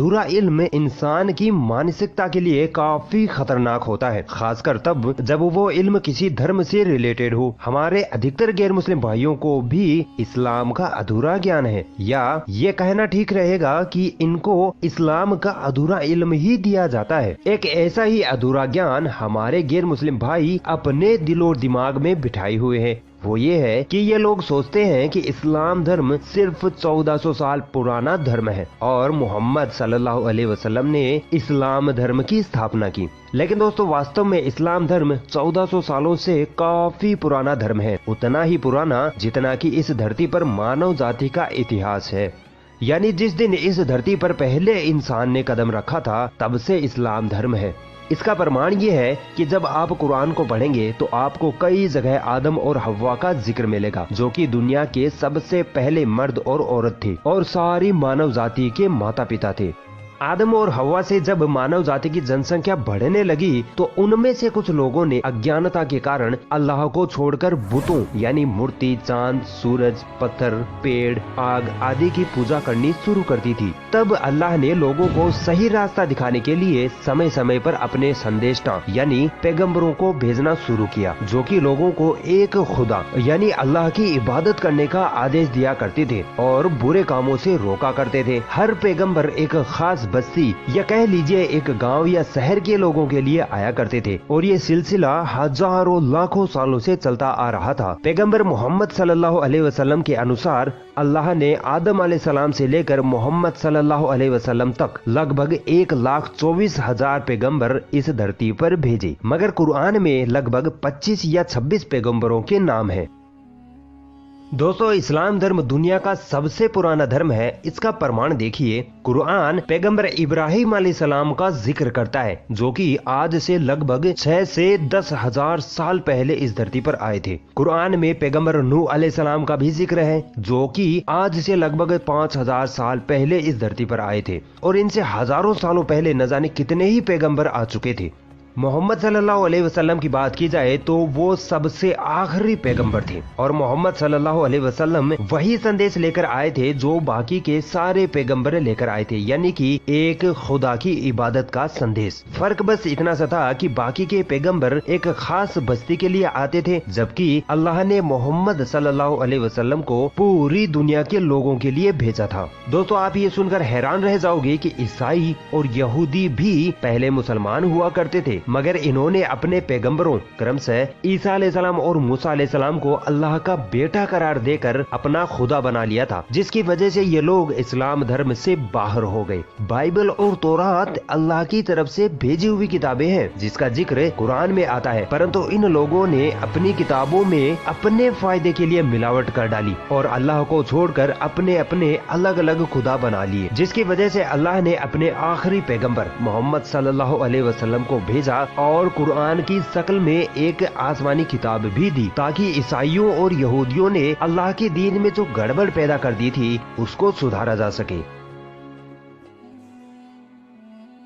अधूरा इल्म इंसान की मानसिकता के लिए काफी खतरनाक होता है, खासकर तब जब वो इल्म किसी धर्म से रिलेटेड हो। हमारे अधिकतर गैर मुस्लिम भाइयों को भी इस्लाम का अधूरा ज्ञान है, या ये कहना ठीक रहेगा कि इनको इस्लाम का अधूरा इल्म ही दिया जाता है। एक ऐसा ही अधूरा ज्ञान हमारे गैर मुस्लिम भाई अपने दिल और दिमाग में बिठाए हुए हैं। वो ये है कि ये लोग सोचते हैं कि इस्लाम धर्म सिर्फ 1400 साल पुराना धर्म है और मोहम्मद सल्लल्लाहु अलैहि वसल्लम ने इस्लाम धर्म की स्थापना की। लेकिन दोस्तों, वास्तव में इस्लाम धर्म 1400 सालों से काफी पुराना धर्म है, उतना ही पुराना जितना कि इस धरती पर मानव जाति का इतिहास है। यानी जिस दिन इस धरती पर पहले इंसान ने कदम रखा था, तब से इस्लाम धर्म है। इसका प्रमाण ये है कि जब आप कुरान को पढ़ेंगे तो आपको कई जगह आदम और हव्वा का जिक्र मिलेगा, जो कि दुनिया के सबसे पहले मर्द और औरत थे और सारी मानव जाति के माता पिता थे। आदम और हव्वा से जब मानव जाति की जनसंख्या बढ़ने लगी तो उनमें से कुछ लोगों ने अज्ञानता के कारण अल्लाह को छोड़कर बुतों यानी मूर्ति, चांद, सूरज, पत्थर, पेड़, आग आदि की पूजा करनी शुरू कर दी थी। तब अल्लाह ने लोगों को सही रास्ता दिखाने के लिए समय समय पर अपने संदेशा यानी पैगंबरों को भेजना शुरू किया, जो कि लोगों को एक खुदा यानी अल्लाह की इबादत करने का आदेश दिया करते थे और बुरे कामों से रोका करते थे। हर पैगंबर एक खास बस्ती या कह लीजिए एक गांव या शहर के लोगों के लिए आया करते थे और ये सिलसिला हजारों लाखों सालों से चलता आ रहा था। पैगंबर मोहम्मद सल्लल्लाहु अलैहि वसल्लम के अनुसार अल्लाह ने आदम अलैहिस्सलाम से लेकर मोहम्मद सल्लल्लाहु अलैहि वसल्लम तक लगभग 1,24,000 पैगंबर इस धरती पर भेजे, मगर कुरान में लगभग 25 या 26 पैगंबरों के नाम है। दोस्तों, इस्लाम धर्म दुनिया का सबसे पुराना धर्म है। इसका प्रमाण देखिए, कुरान पैगंबर इब्राहिम अलैहिस्सलाम का जिक्र करता है, जो कि आज से लगभग 6 से 10 हजार साल पहले इस धरती पर आए थे। कुरान में पैगंबर नूह अलैहिस्सलाम का भी जिक्र है, जो कि आज से लगभग 5000 साल पहले इस धरती पर आए थे और इनसे हजारों सालों पहले न जाने कितने ही पैगंबर आ चुके थे। मोहम्मद सल्लल्लाहु अलैहि वसल्लम की बात की जाए तो वो सबसे आखिरी पैगंबर थे और मोहम्मद सल्लल्लाहु अलैहि वसल्लम वही संदेश लेकर आए थे जो बाकी के सारे पैगंबर लेकर आए थे, यानी कि एक खुदा की इबादत का संदेश। फर्क बस इतना सा था कि बाकी के पैगंबर एक खास बस्ती के लिए आते थे, जबकि अल्लाह ने मोहम्मद सल्लल्लाहु अलैहि वसल्लम को पूरी दुनिया के लोगों के लिए भेजा था। दोस्तों, आप ये सुनकर हैरान रह जाओगे कि ईसाई और यहूदी भी पहले मुसलमान हुआ करते थे, मगर इन्होंने अपने पैगंबरों क्रमशः ईसा अलैहिस्सलाम और मूसा अलैहिस्सलाम को अल्लाह का बेटा करार देकर अपना खुदा बना लिया था, जिसकी वजह से ये लोग इस्लाम धर्म से बाहर हो गए। बाइबल और तौरात अल्लाह की तरफ से भेजी हुई किताबें हैं, जिसका जिक्र कुरान में आता है, परंतु इन लोगों ने अपनी किताबों में अपने फायदे के लिए मिलावट कर डाली और अल्लाह को छोड़कर अपने अपने अलग अलग खुदा बना लिए, जिसकी वजह से अल्लाह ने अपने आखिरी पैगंबर मोहम्मद सल्लल्लाहु अलैहि वसल्लम को भेजा और कुरान की शक्ल में एक आसमानी किताब भी दी, ताकि ईसाइयों और यहूदियों ने अल्लाह के दीन में जो गड़बड़ पैदा कर दी थी उसको सुधारा जा सके।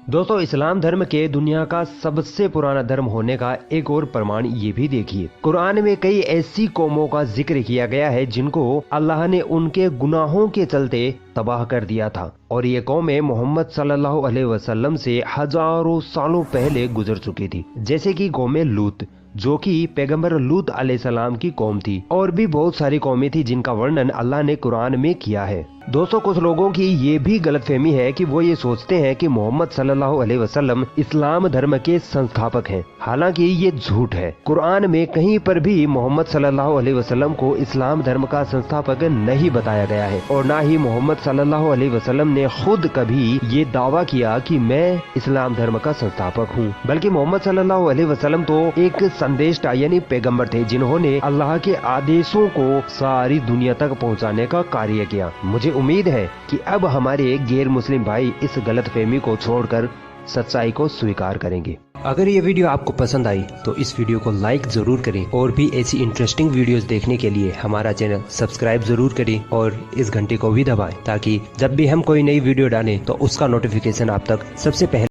दोस्तों, इस्लाम धर्म के दुनिया का सबसे पुराना धर्म होने का एक और प्रमाण ये भी देखिए, कुरान में कई ऐसी कौमों का जिक्र किया गया है जिनको अल्लाह ने उनके गुनाहों के चलते तबाह कर दिया था और ये कौमें मोहम्मद सल्लल्लाहु अलैहि वसल्लम से हजारों सालों पहले गुजर चुकी थी, जैसे कि कौम लूत, जो कि पैगंबर लूत अलैहिस्सलाम की कौम थी, और भी बहुत सारी कौमें थी जिनका वर्णन अल्लाह ने कुरान में किया है। दोस्तों, कुछ लोगों की ये भी गलतफहमी है कि वो ये सोचते हैं कि मोहम्मद सल्लल्लाहु अलैहि वसल्लम इस्लाम धर्म के संस्थापक हैं, हालांकि ये झूठ है। कुरान में कहीं पर भी मोहम्मद सल्लल्लाहु अलैहि वसल्लम को इस्लाम धर्म का संस्थापक नहीं बताया गया है और न ही मोहम्मद सल्लल्लाहु अलैहि वसल्लम ने खुद कभी ये दावा किया कि मैं इस्लाम धर्म का संस्थापक हूँ, बल्कि मोहम्मद सल्लल्लाहु अलैहि वसल्लम तो एक संदेशा यानी पैगंबर थे, जिन्होंने अल्लाह के आदेशों को सारी दुनिया तक पहुँचाने का कार्य किया। मुझे उम्मीद है कि अब हमारे गैर मुस्लिम भाई इस गलतफहमी को छोड़कर सच्चाई को स्वीकार करेंगे। अगर ये वीडियो आपको पसंद आई तो इस वीडियो को लाइक जरूर करें और भी ऐसी इंटरेस्टिंग वीडियोस देखने के लिए हमारा चैनल सब्सक्राइब जरूर करें और इस घंटे को भी दबाएं, ताकि जब भी हम कोई नई वीडियो डालें तो उसका नोटिफिकेशन आप तक सबसे पहले